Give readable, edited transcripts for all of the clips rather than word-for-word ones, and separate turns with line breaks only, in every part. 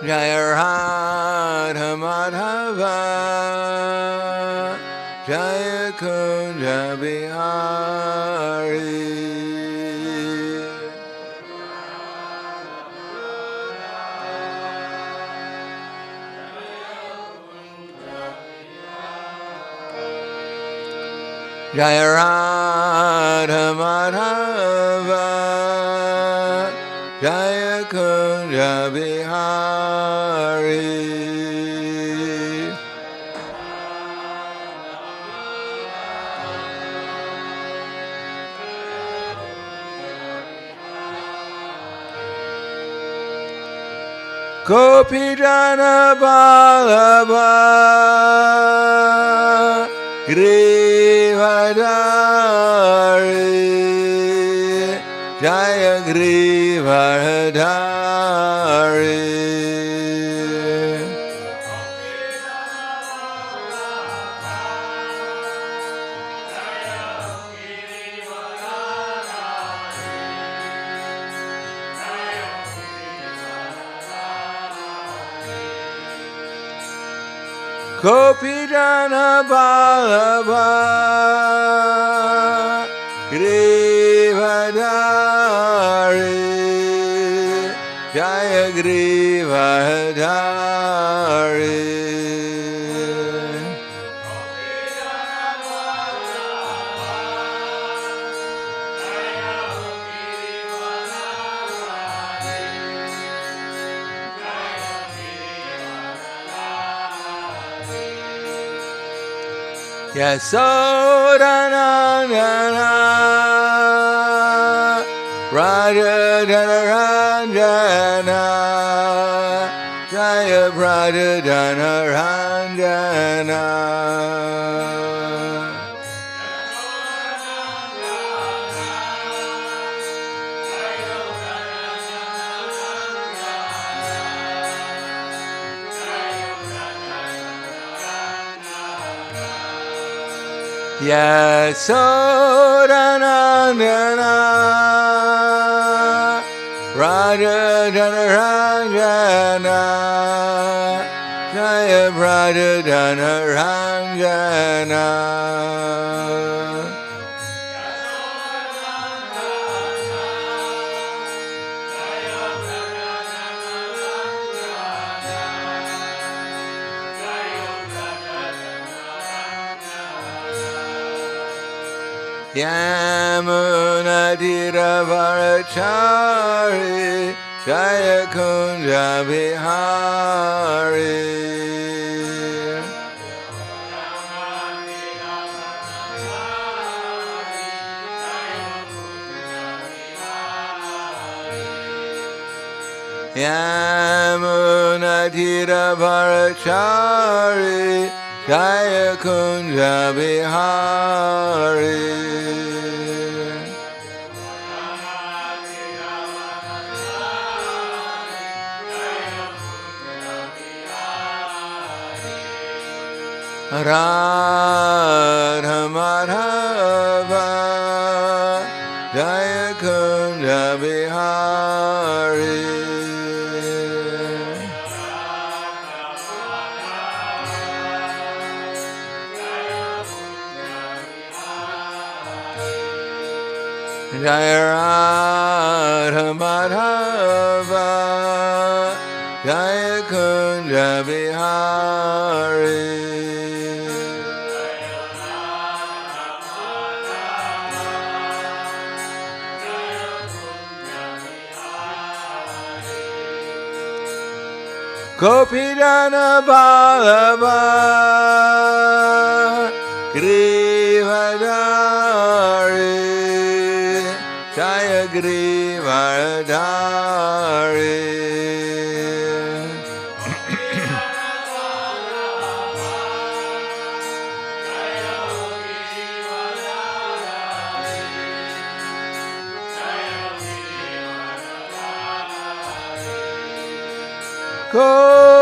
Jaya Radha Madhava Jaya Kunja Bihari Jaya Radha Madhava Jaya Kunja Bihari Gopijana Vallabha Grivadari Jaya Grivadari Gopijana Vallabha Grivadari Jaya Grivadari Yasodanandana Raja Janaranjana Jaya Raja Janaranjana Yasodanandana Radha Dhanaranjana, Jaya Radha Dhanaranjana. Yamuna Dhiravarachari, Jaya Kunja Vihari. Yamuna Dhiravarachari, Jaya Kunja Vihari. Radha Madhava, Jaya Kunja Vihari. Jaya Radha Madhava, Jaya Kunja Vihari. Gopidana Balava, Grivadari, Jaya Grivadari.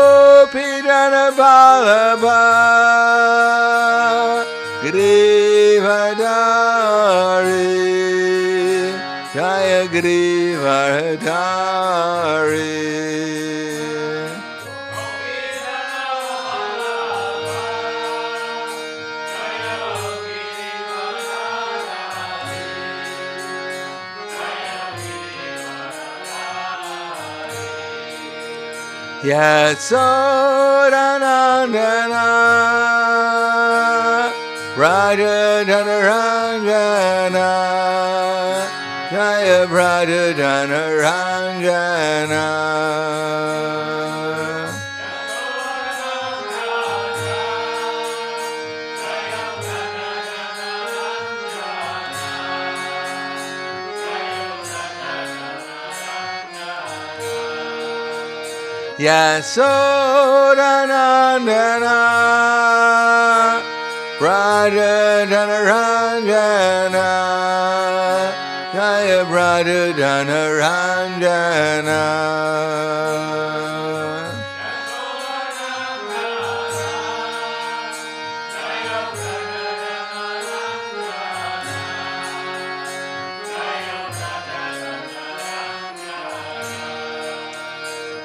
Gopidana Balava, Grivadari, Jaya Grivadari. Yasodanandana, Radha Dhanaranjana, Jaya Radha Dhanaranjana. Yasodanandana, Radha Dhanaranjana, Jaya Radha Dhanaranjana.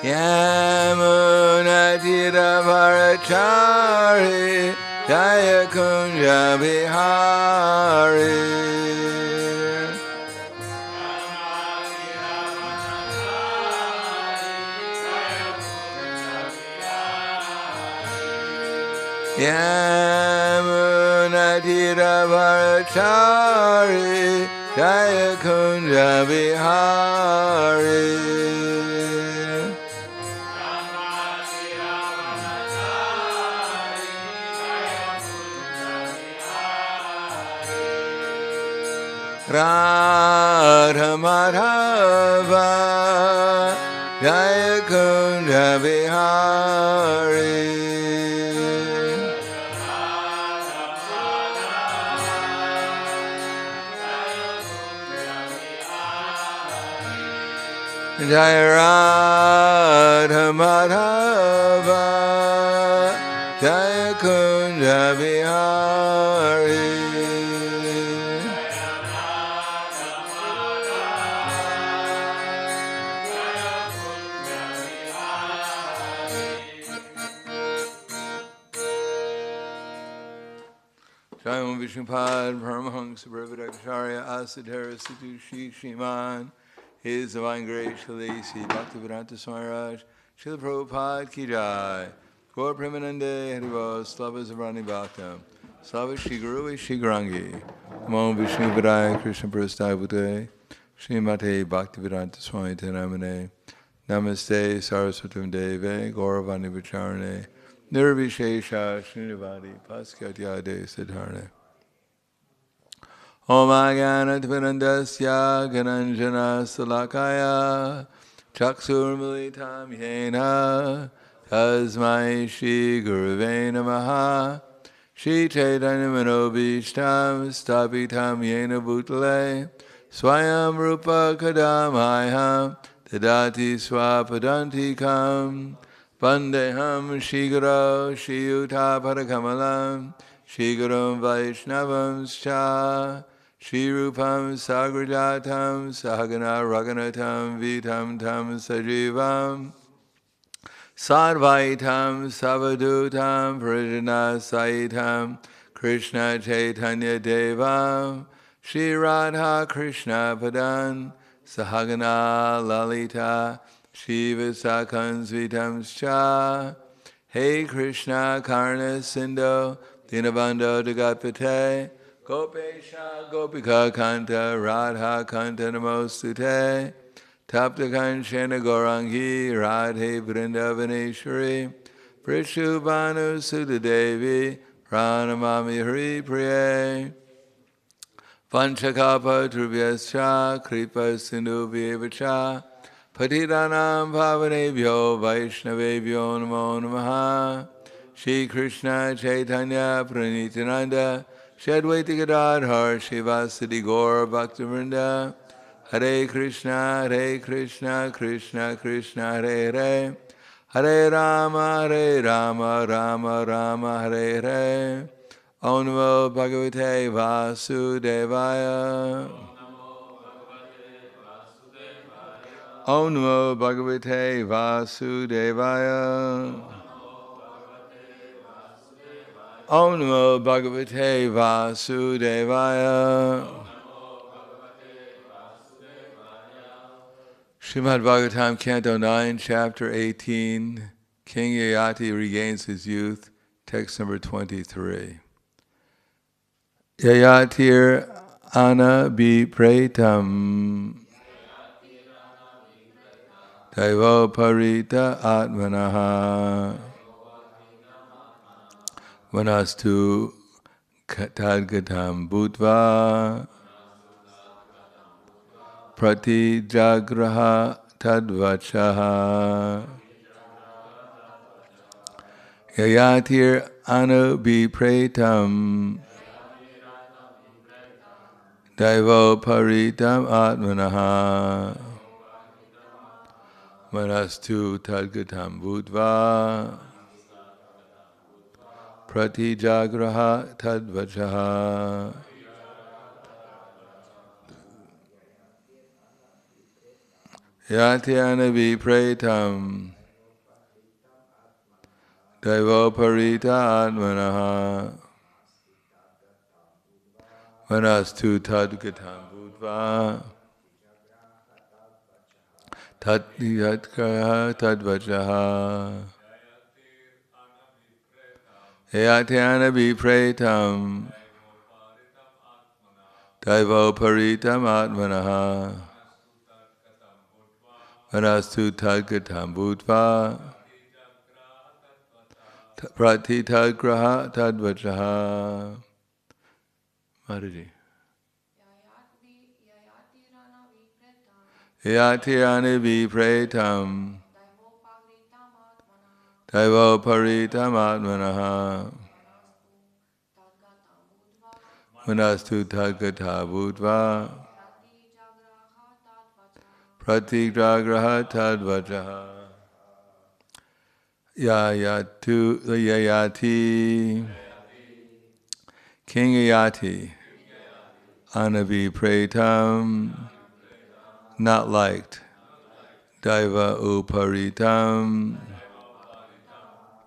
Yamuna Dhiravarachari, Jaya Kunja Vihari. Yamuna Dhiravarachari, Jaya Kunja Vihari. Radha Madhava, Jaya Kunja Vihari. Jaya Radha Madhava, Jaya Kunja Vihari. Swayam Vishnupad Paramahansa Brahmadacharya Asadhara Situ Shri Shriman His Divine Grace Shri Sri Bhaktivedanta Swami Maharaj Srila Prabhupada Ki Jai Gaur Premanande Hariva Slava Zavrani Bhaktam Slava Shri Guru Shri Grangi Namo Vishnu Vidaya Krishna Prasthaya Bhute Srimate Bhaktivedanta Swami Tenamane Namaste Saraswatam Deve Gauravani Vicharane Nirvishesha Srinivadi Paskatyade Siddharne Om Agyanatvirandasya Gananjana Salakaya Chaksur Militam Yena Tasmai Shri Guruve Namaha Shri Chaitanya Manobishtam Stapitam Yena Bhutale Swayam Rupa Kadamayam Tadati Swapadantikam Vandeham Shiguro Shiyuta Parakamalam Shigurum Vaishnavam Scha Shirupam Sagrajatam Sahagana Raganatam Vitam Tam Sajivam Sadvaitam Savadutam Prijana Saitam Krishna Chaitanya Devam Shri Radha Krishna Padan Sahagana Lalita Shiva Sakanzvitam Scha Hey Krishna Karna Sindho Dinabando Dagatpate Gopesha Gopika Kanta Radha Kanta Namostute Tapta Kanchana Gaurangi Radhe Vrindavaneshwari Prishubhanu Sudadevi Pranamami Hari Priye Vanchakapa Trubhyascha Kripa Sindhu Vyevacha Patitanam Pavanebhyo Vaishnavebhyo Namo Namaha Shri Krishna Chaitanya Pranitananda Shadvaita Gadadhar Shivasadi Gaur Bhaktivinoda Hare Krishna Krishna Krishna Hare Hare Hare Rama Rama Rama Hare Hare Om Namo Bhagavate Vasudevaya Om Namo Bhagavate Vasudevaya Om Namo Bhagavate Vasudevaya Srimad Bhagavatam, Canto 9, Chapter 18, King Yayati regains his youth, text number 23. Yayatir anabipretam Daivo parita atmanaha Vanastu tadgatam bhutva Prati jagraha tadvachaha Yayatir anubipretam Daivo paritam atmanaha Manastu tadgatam bhutva Prati jagraha tadvachaha Yatyana vipretam Daivo parita atmanaha Manastu tadgatam bhutva Tatyatka tadvachaha Yatyana vipretam Daivo paritam atmanaha Manastu tadgatam bhutva Pratitagraha tadvachaha. Mataji. Yatirani vipretam Daivo paritam atmanaha Manastu tadgata bhutva Pratigraha tadvachaha. Yayati King Yayati Anavipretam not liked Daiva uparitam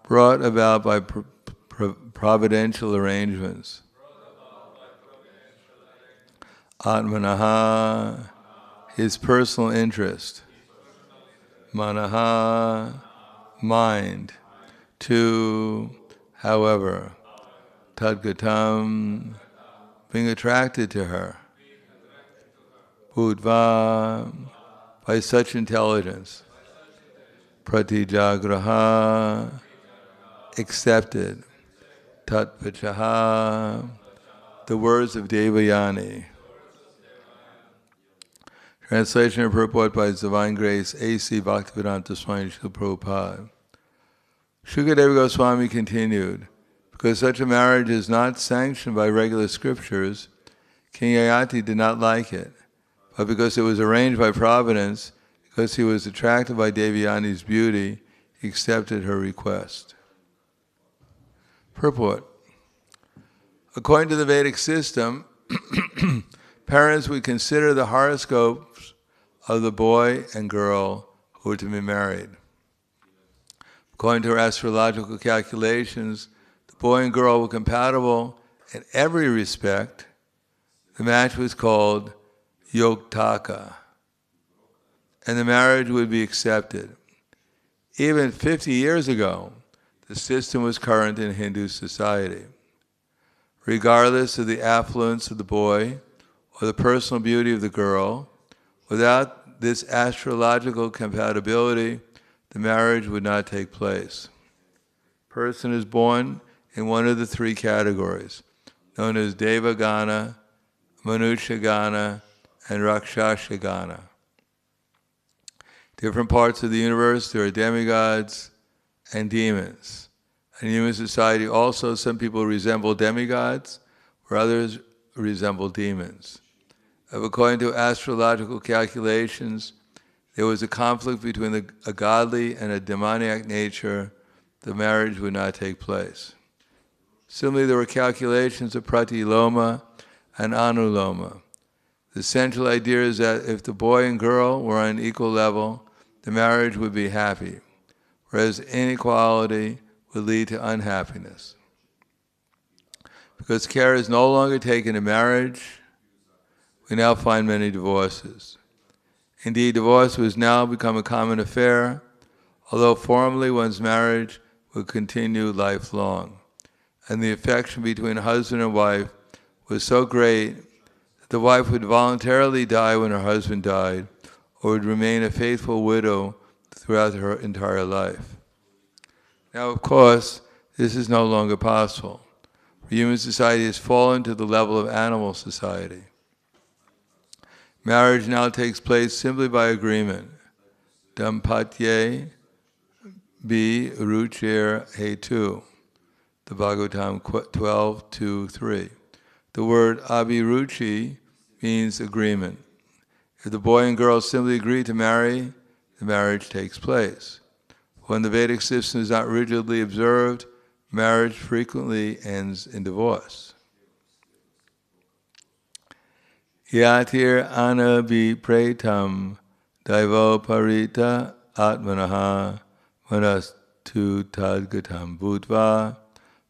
brought about by providential arrangements Atmanaha, his personal interest. Manaha, mind. To, however, tadgatam, being attracted to her. Budva, by such intelligence. Pratijagraha, accepted. Tatvachaha, the words of Devayani. Translation and purport by His Divine Grace, A.C. Bhaktivedanta Swami Srila Prabhupada. Shukadeva Goswami continued, because such a marriage is not sanctioned by regular scriptures, King Yayati did not like it, but because it was arranged by providence, because he was attracted by Devayani's beauty, he accepted her request. Purport. According to the Vedic system, parents would consider the horoscopes of the boy and girl who were to be married. According to her astrological calculations, the boy and girl were compatible in every respect. The match was called Yoktaka, and the marriage would be accepted. Even 50 years ago, the system was current in Hindu society. Regardless of the affluence of the boy or the personal beauty of the girl, without this astrological compatibility, the marriage would not take place. Person is born in one of the three categories, known as Devagana, Manushagana, and Rakshashagana. Different parts of the universe, there are demigods and demons. In human society also, some people resemble demigods, where others resemble demons. According to astrological calculations, there was a conflict between a godly and a demoniac nature, the marriage would not take place. Similarly, there were calculations of pratiloma and anuloma. The central idea is that if the boy and girl were on an equal level, the marriage would be happy, whereas inequality would lead to unhappiness. Because care is no longer taken in marriage, we now find many divorces. Indeed, divorce has now become a common affair, although formerly one's marriage would continue lifelong. And the affection between husband and wife was so great that the wife would voluntarily die when her husband died, or would remain a faithful widow throughout her entire life. Now, of course, this is no longer possible. Human society has fallen to the level of animal society. Marriage now takes place simply by agreement. Dampatye bi ruchir hetu. The Bhagavatam 12:2-3. The word abhiruchi means agreement. If the boy and girl simply agree to marry, the marriage takes place. When the Vedic system is not rigidly observed, marriage frequently ends in divorce. Yatir anabi pretam daivo parita atmanaha manastu tadgatam bhutva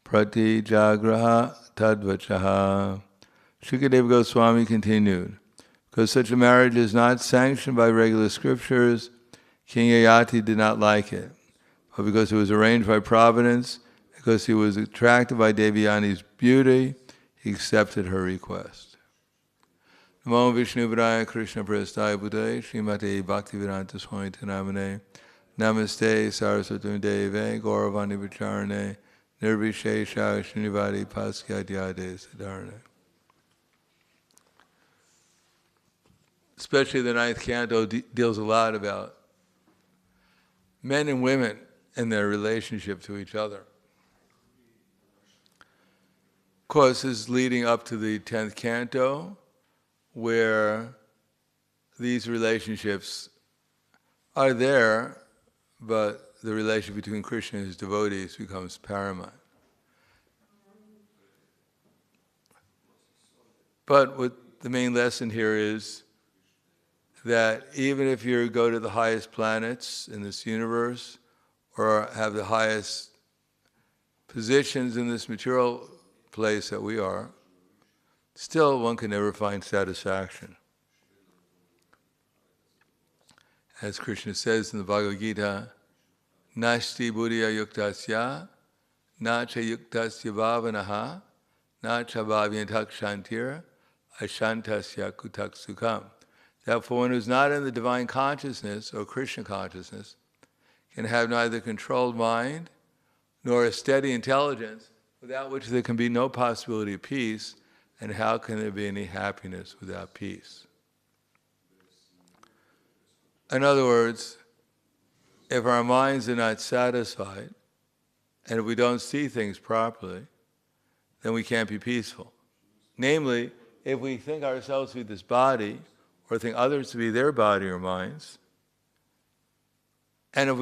prati jagraha tadvachaha. Shukadeva Goswami continued, because such a marriage is not sanctioned by regular scriptures, King Yayati did not like it, but because it was arranged by providence, because he was attracted by Devayani's beauty, he accepted her request. Namo Vishnu Padaya Krishna Prasthaya Buddhaya Srimate Bhaktivedanta Swami Namane Namaste Saraswati Deve Gauravani Vicharane Nirvishesha Srinivadi Paskyadyade Siddharane. Especially the ninth canto deals a lot about men and women and their relationship to each other. Of course, this is leading up to the 10th canto, where these relationships are there, but the relationship between Krishna and his devotees becomes paramount. But what the main lesson here is that even if you go to the highest planets in this universe, or have the highest positions in this material place that we are, still one can never find satisfaction. As Krishna says in the Bhagavad Gita, Nashti buddhya yuktasya, nacha yuktasya bhavanaha, nacha bhavyantak shantira, ashantasya kutak sukham. Therefore, one who's not in the divine consciousness or Krishna consciousness can have neither controlled mind nor a steady intelligence, without which there can be no possibility of peace, and how can there be any happiness without peace? In other words, if our minds are not satisfied, and if we don't see things properly, then we can't be peaceful. Namely, if we think ourselves to be this body, or think others to be their body or minds, and if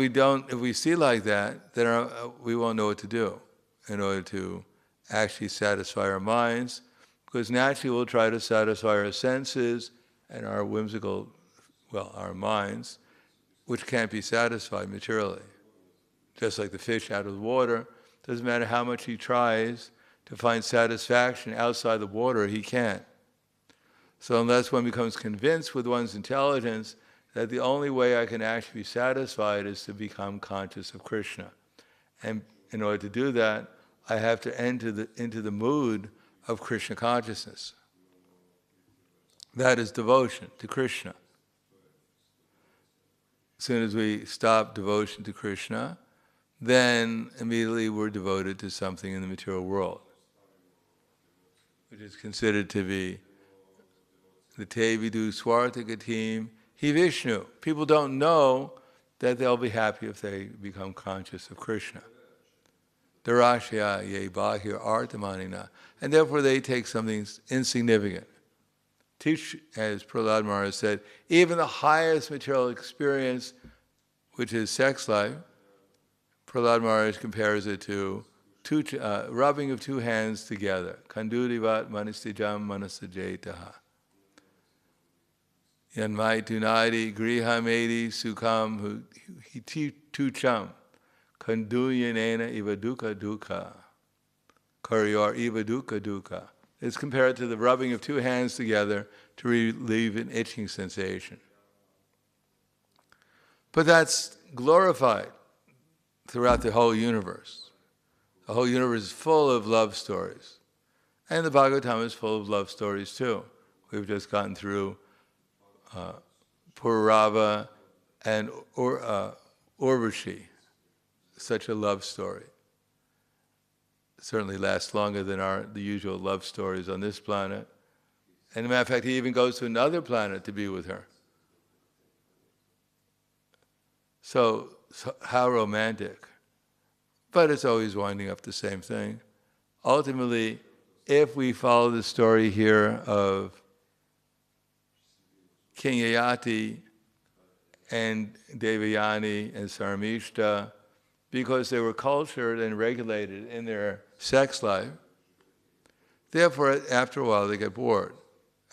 we see like that, then we won't know what to do in order to actually satisfy our minds, because naturally we'll try to satisfy our senses and our our minds, which can't be satisfied materially. Just like the fish out of the water, doesn't matter how much he tries to find satisfaction outside the water, he can't. So unless one becomes convinced with one's intelligence that the only way I can actually be satisfied is to become conscious of Krishna. And in order to do that, I have to enter into the mood of Krishna consciousness. That is devotion to Krishna. As soon as we stop devotion to Krishna, then immediately we're devoted to something in the material world, which is considered to be the te vidu swarthagatim hi Vishnu. People don't know that they'll be happy if they become conscious of Krishna. Darashya ye bahir artamanina. And therefore they take something insignificant. Teach, as Prahlad Maharaj said, even the highest material experience, which is sex life, Prahlad Maharaj compares it to rubbing of two hands together. Kandurivat manistijam manasajetaha. Yanmai tunadi grihamedi sukham hiti tucham. Kanduyanena iva dukkha dukkha. Karyor iva dukkha dukkha. It's compared to the rubbing of two hands together to relieve an itching sensation. But that's glorified throughout the whole universe. The whole universe is full of love stories. And the Bhagavatam is full of love stories too. We've just gotten through Purava and Urvashi. Such a love story. Certainly lasts longer than the usual love stories on this planet. And as a matter of fact, he even goes to another planet to be with her. So how romantic. But it's always winding up the same thing. Ultimately, if we follow the story here of King Yayati and Devayani and Sarmishta, because they were cultured and regulated in their sex life, therefore, after a while, they get bored,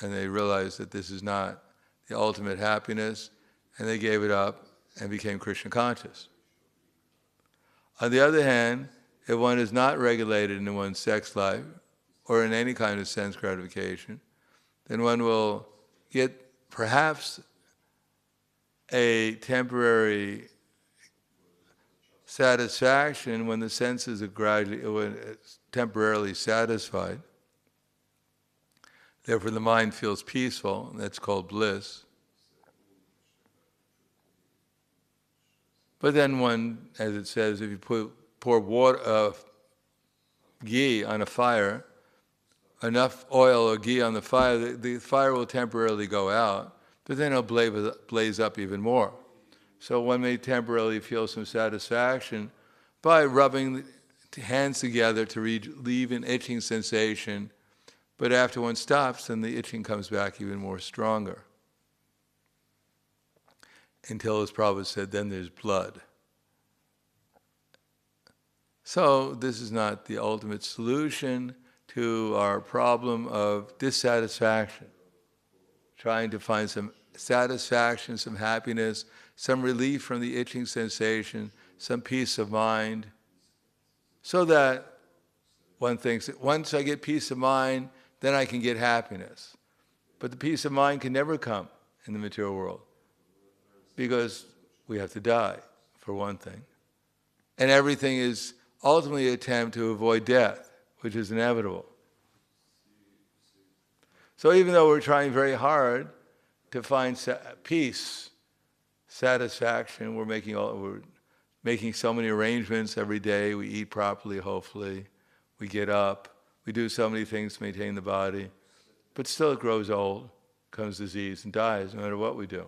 and they realize that this is not the ultimate happiness, and they gave it up and became Krishna conscious. On the other hand, if one is not regulated in one's sex life, or in any kind of sense gratification, then one will get perhaps a temporary satisfaction when the senses are temporarily satisfied. Therefore, the mind feels peaceful, and that's called bliss. But then one, as it says, if you pour ghee on a fire, enough oil or ghee on the fire, the fire will temporarily go out, but then it'll blaze up even more. So one may temporarily feel some satisfaction by rubbing the hands together to relieve an itching sensation, but after one stops, then the itching comes back even more stronger. Until, as Prabhupada said, then there's blood. So this is not the ultimate solution to our problem of dissatisfaction. Trying to find some satisfaction, some happiness, some relief from the itching sensation, some peace of mind, so that one thinks that once I get peace of mind, then I can get happiness. But the peace of mind can never come in the material world because we have to die, for one thing. And everything is ultimately an attempt to avoid death, which is inevitable. So even though we're trying very hard to find peace, satisfaction, we're making so many arrangements every day. We eat properly, hopefully. We get up. We do so many things to maintain the body. But still it grows old, comes disease, and dies no matter what we do.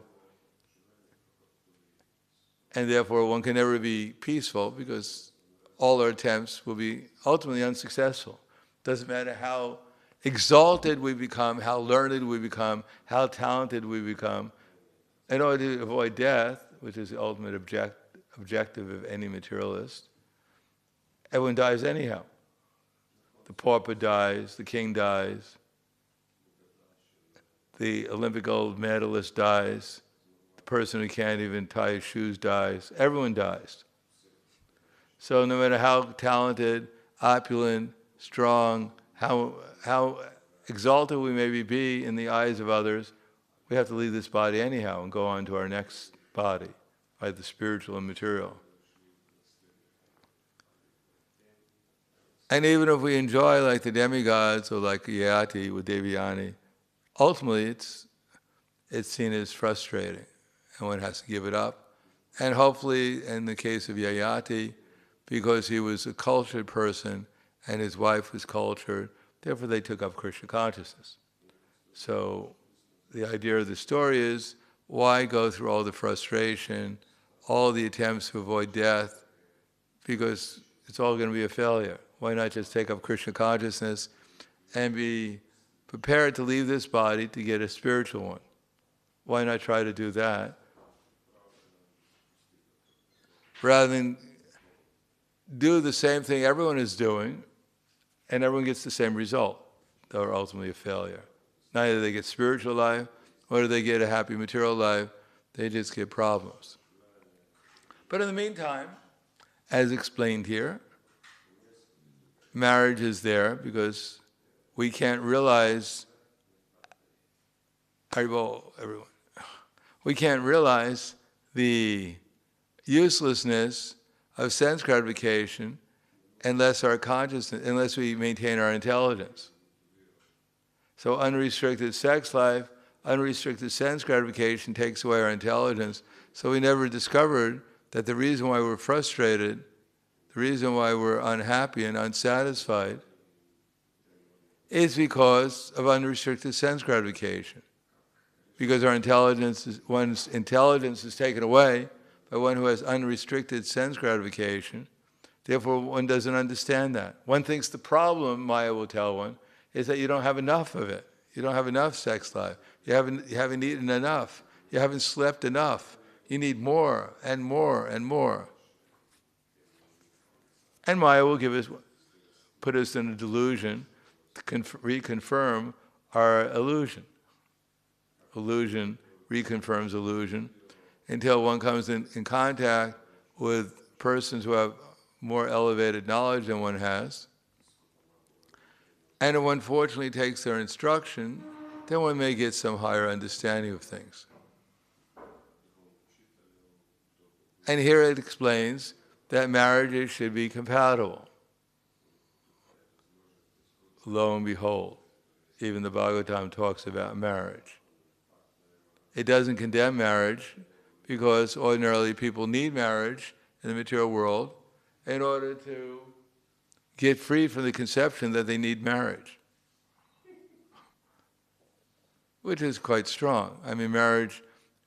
And therefore one can never be peaceful because all our attempts will be ultimately unsuccessful. Doesn't matter how exalted we become, how learned we become, how talented we become. In order to avoid death, which is the ultimate objective of any materialist, everyone dies anyhow. The pauper dies, the king dies, the Olympic gold medalist dies, the person who can't even tie his shoes dies, everyone dies. So no matter how talented, opulent, strong, how exalted we may be in the eyes of others, we have to leave this body anyhow and go on to our next body, either spiritual and material. And even if we enjoy like the demigods or like Yayati with Devyani, ultimately it's seen as frustrating and one has to give it up. And hopefully in the case of Yayati, because he was a cultured person and his wife was cultured, therefore they took up Krishna consciousness. So the idea of the story is, why go through all the frustration, all the attempts to avoid death, because it's all going to be a failure. Why not just take up Krishna consciousness and be prepared to leave this body to get a spiritual one? Why not try to do that? Rather than do the same thing everyone is doing, and everyone gets the same result. They're ultimately a failure. Neither they get spiritual life, or do they get a happy material life. They just get problems. But in the meantime, as explained here, marriage is there because we can't realize, everyone, we can't realize the uselessness of sense gratification unless we maintain our intelligence. So unrestricted sex life, unrestricted sense gratification takes away our intelligence. So we never discovered that the reason why we're frustrated, the reason why we're unhappy and unsatisfied is because of unrestricted sense gratification. Because one's intelligence is taken away by one who has unrestricted sense gratification. Therefore, one doesn't understand that. One thinks the problem, Maya will tell one, is that you don't have enough of it. You don't have enough sex life. You haven't eaten enough. You haven't slept enough. You need more and more and more. And Maya will put us in a delusion to reconfirm our illusion. Illusion reconfirms illusion until one comes in contact with persons who have more elevated knowledge than one has. And if one fortunately takes their instruction, then one may get some higher understanding of things. And here it explains that marriages should be compatible. Lo and behold, even the Bhagavatam talks about marriage. It doesn't condemn marriage because ordinarily people need marriage in the material world in order to get free from the conception that they need marriage, which is quite strong. I mean, marriage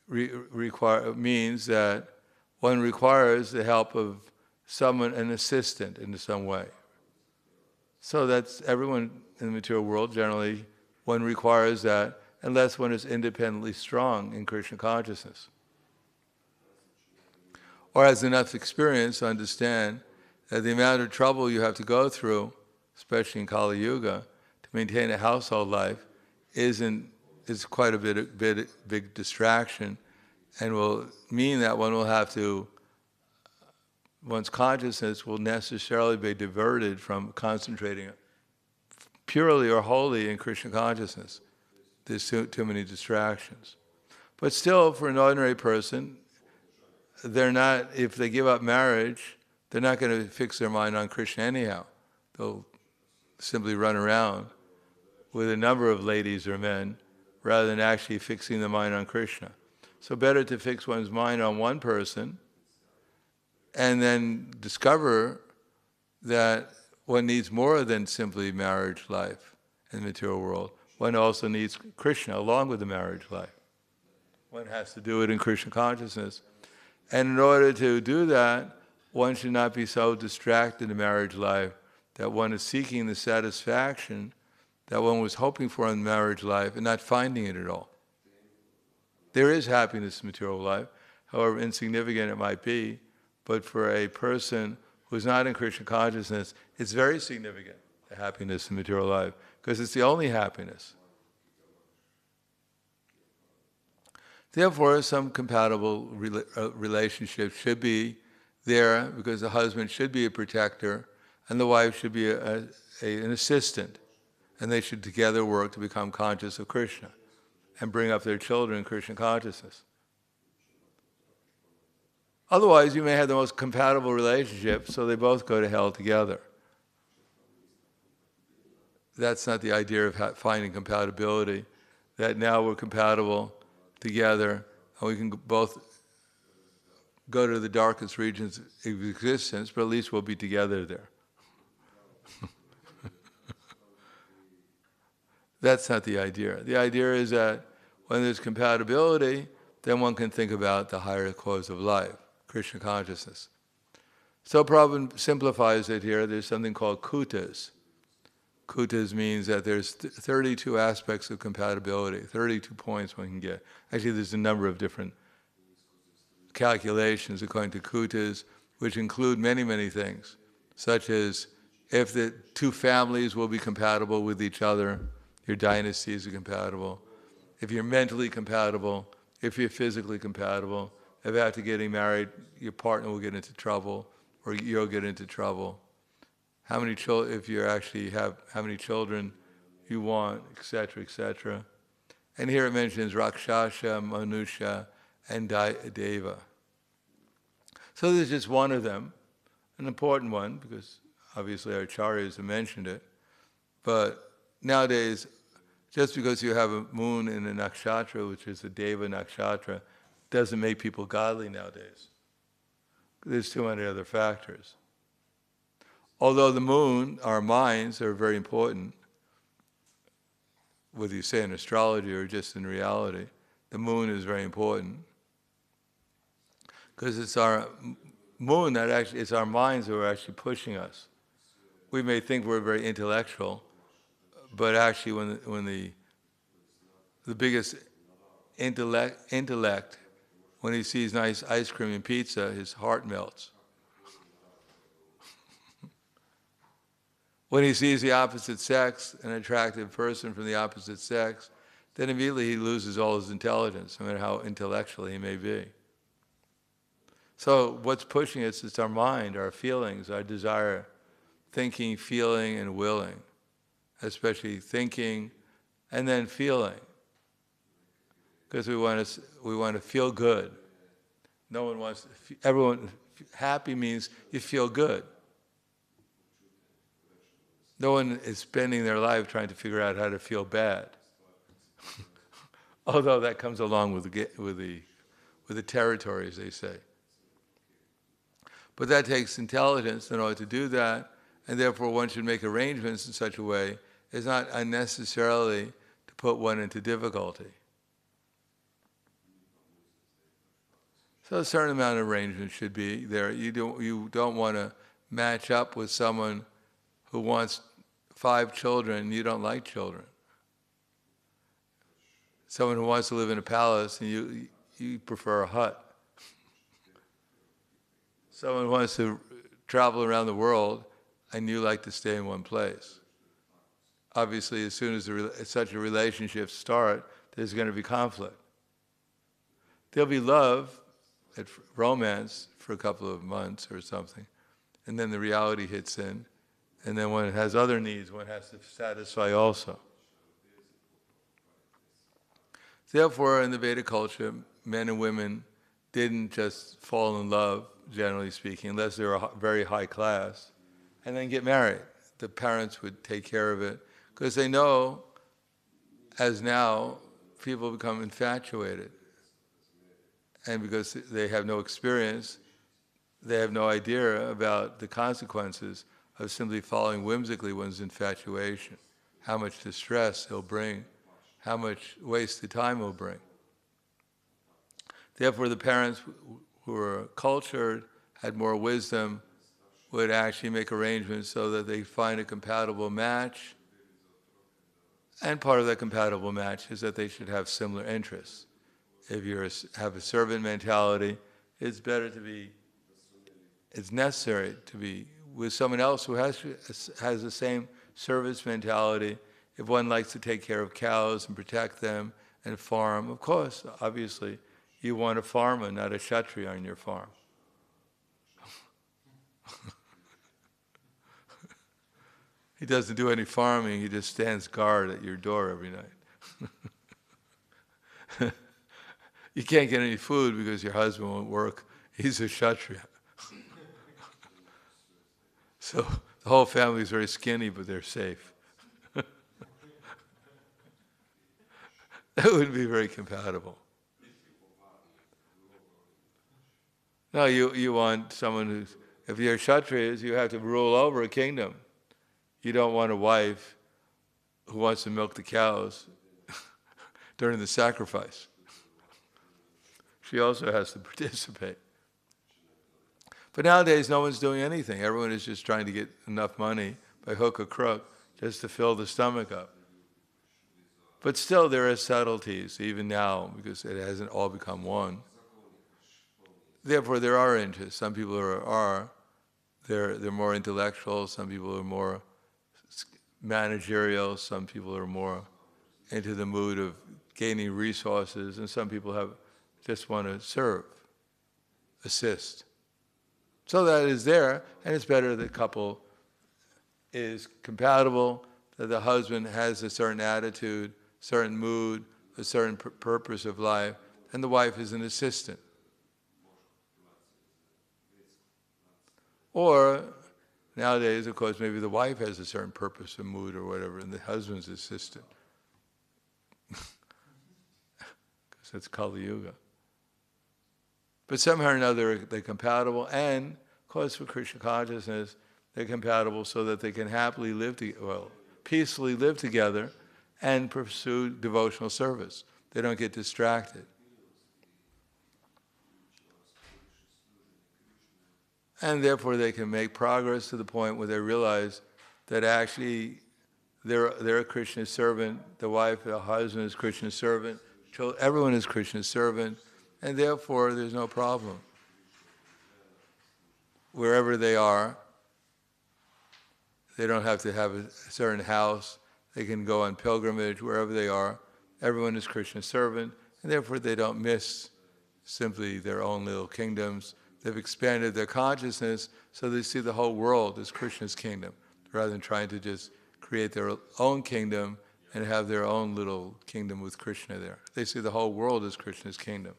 means that one requires the help of someone, an assistant in some way. So that's everyone in the material world, generally, one requires that unless one is independently strong in Krishna consciousness. Or has enough experience to understand that the amount of trouble you have to go through, especially in Kali Yuga, to maintain a household life is quite a big distraction, and will mean that one's consciousness will necessarily be diverted from concentrating purely or wholly in Krishna consciousness. There's too many distractions. But still, for an ordinary person, they're not, if they give up marriage, they're not going to fix their mind on Krishna anyhow. They'll simply run around with a number of ladies or men rather than actually fixing the mind on Krishna. So better to fix one's mind on one person and then discover that one needs more than simply marriage life in the material world. One also needs Krishna along with the marriage life. One has to do it in Krishna consciousness. And in order to do that, one should not be so distracted in marriage life that one is seeking the satisfaction that one was hoping for in marriage life and not finding it at all. There is happiness in material life, however insignificant it might be, but for a person who's not in Krishna consciousness, it's very significant, the happiness in material life, because it's the only happiness. Therefore, some compatible relationship should be there, because the husband should be a protector and the wife should be an assistant, and they should together work to become conscious of Krishna and bring up their children in Krishna consciousness. Otherwise, you may have the most compatible relationship, so they both go to hell together. That's not the idea of finding compatibility, that now we're compatible together and we can both go to the darkest regions of existence, but at least we'll be together there. That's not the idea. The idea is that when there's compatibility, then one can think about the higher cause of life, Krishna consciousness. So Prabhupada simplifies it here. There's something called kutas. Kutas means that there's 32 aspects of compatibility, 32 points one can get. Actually, there's a number of different calculations according to kutas, which include many, many things, such as if the two families will be compatible with each other, your dynasties are compatible, if you're mentally compatible, if you're physically compatible, if after getting married, your partner will get into trouble, or you'll get into trouble. How many children, if you actually have, how many children you want, etc., etc. And here it mentions Rakshasa, Manusha, and Deva. So there's just one of them, an important one, because obviously our acharyas have mentioned it. But nowadays, just because you have a moon in a nakshatra, which is a Deva nakshatra, doesn't make people godly nowadays. There's too many other factors. Although the moon, our minds, are very important, whether you say in astrology or just in reality, the moon is very important. Because it's our moon that actually, it's our minds that are actually pushing us. We may think we're very intellectual, but actually when the biggest intellect, when he sees nice ice cream and pizza, his heart melts. When he sees the opposite sex, an attractive person from the opposite sex, then immediately he loses all his intelligence, no matter how intellectual he may be. So what's pushing us is our mind, our feelings, our desire, thinking, feeling, and willing, especially thinking and then feeling, because we want to feel good. No one wants to, everyone, happy means you feel good. No one is spending their life trying to figure out how to feel bad. Although that comes along with the territory, as they say. But that takes intelligence in order to do that, and therefore one should make arrangements in such a way as not unnecessarily to put one into difficulty. So a certain amount of arrangement should be there. You don't want to match up with someone who wants 5 children and you don't like children. Someone who wants to live in a palace and you prefer a hut. Someone who wants to travel around the world and you like to stay in one place. Obviously, as soon as such a relationship starts, there's going to be conflict. There'll be love, romance for a couple of months or something, and then the reality hits in, And then when it has other needs, one has to satisfy also. Therefore, in the Vedic culture, men and women didn't just fall in love, generally speaking, unless they were very high class, and then get married. The parents would take care of it, because they know, as now, people become infatuated. And because they have no experience, they have no idea about the consequences of simply following whimsically one's infatuation, how much distress it'll bring, how much wasted time it'll bring. Therefore, the parents who were cultured, had more wisdom, would actually make arrangements so that they find a compatible match. And part of that compatible match is that they should have similar interests. If you have a servant mentality, it's necessary to be with someone else who has the same service mentality. If one likes to take care of cows and protect them and farm, of course, obviously, you want a farmer, not a kshatriya on your farm. He doesn't do any farming, he just stands guard at your door every night. You can't get any food because your husband won't work. He's a kshatriya. So the whole family is very skinny, but they're safe. That wouldn't be very compatible. No, you want someone who's, if you're kshatriyas, you have to rule over a kingdom. You don't want a wife who wants to milk the cows during the sacrifice. She also has to participate. But nowadays, no one's doing anything. Everyone is just trying to get enough money by hook or crook just to fill the stomach up. But still, there are subtleties, even now, because it hasn't all become one. Therefore, there are interests. Some people they're more intellectual. Some people are more managerial. Some people are more into the mood of gaining resources, and some people just want to serve, assist. So that is there, and it's better that the couple is compatible, that the husband has a certain attitude, certain mood, a certain purpose of life, and the wife is an assistant. Or nowadays, of course, maybe the wife has a certain purpose or mood or whatever, and the husband's assistant. Because that's Kali-yuga. But somehow or another, they're compatible, and of course, for Krishna consciousness, they're compatible so that they can happily peacefully live together and pursue devotional service. They don't get distracted. And therefore, they can make progress to the point where they realize that actually they're a Krishna's servant. The wife, the husband is Krishna's servant. Everyone is Krishna's servant. And therefore, there's no problem. Wherever they are, they don't have to have a certain house. They can go on pilgrimage wherever they are. Everyone is Krishna's servant, and therefore they don't miss simply their own little kingdoms. They've expanded their consciousness so they see the whole world as Krishna's kingdom, rather than trying to just create their own kingdom and have their own little kingdom with Krishna there. They see the whole world as Krishna's kingdom.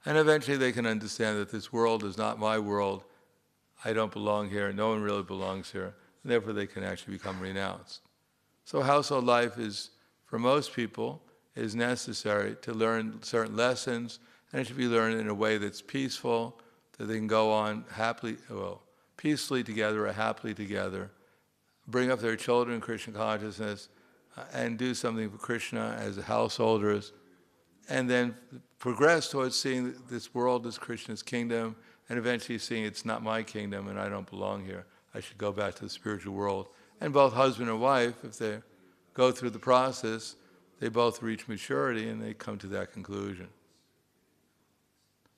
And eventually they can understand that this world is not my world. I don't belong here. No one really belongs here. And therefore they can actually become renounced. So household life is, for most people, is necessary to learn certain lessons, and it should be learned in a way that's peaceful, that they can go on peacefully together or happily together, bring up their children in Krishna consciousness, and do something for Krishna as householders, and then progress towards seeing this world as Krishna's kingdom, and eventually seeing it's not my kingdom and I don't belong here. I should go back to the spiritual world. And both husband and wife, if they go through the process, they both reach maturity and they come to that conclusion.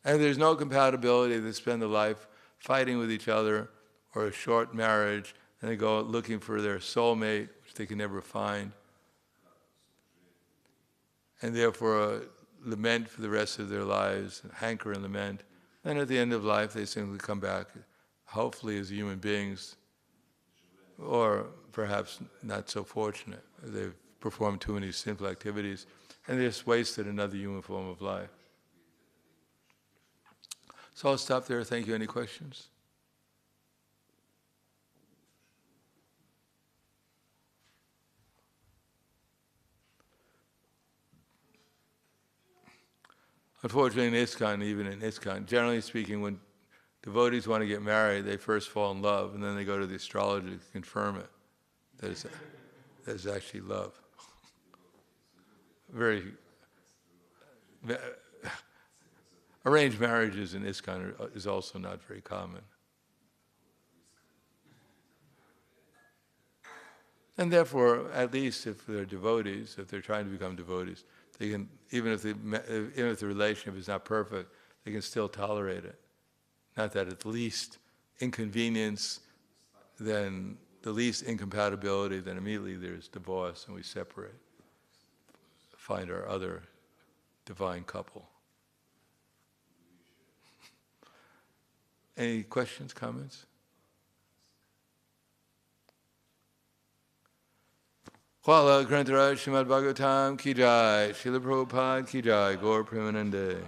And there's no compatibility. They spend their life fighting with each other, or a short marriage, and they go looking for their soulmate, which they can never find. And therefore lament for the rest of their lives, hanker and lament. And at the end of life, they simply come back, hopefully as human beings, or perhaps not so fortunate. They've performed too many sinful activities, and they just wasted another human form of life. So I'll stop there. Thank you. Any questions? Unfortunately, in ISKCON, even in ISKCON, generally speaking, when devotees want to get married, they first fall in love, and then they go to the astrologer to confirm it. That is actually love. Arranged marriages in ISKCON is also not very common. And therefore, at least if they're devotees, if they're trying to become devotees, they can, even if the relationship is not perfect, they can still tolerate it. Not that at least inconvenience, then the least incompatibility, then immediately there's divorce and we separate. Find our other divine couple. Any questions, comments? Hvala Grantaraj Srimad Bhagavatam ki jai, Srila Prabhupada ki jai, Gaur Premanande.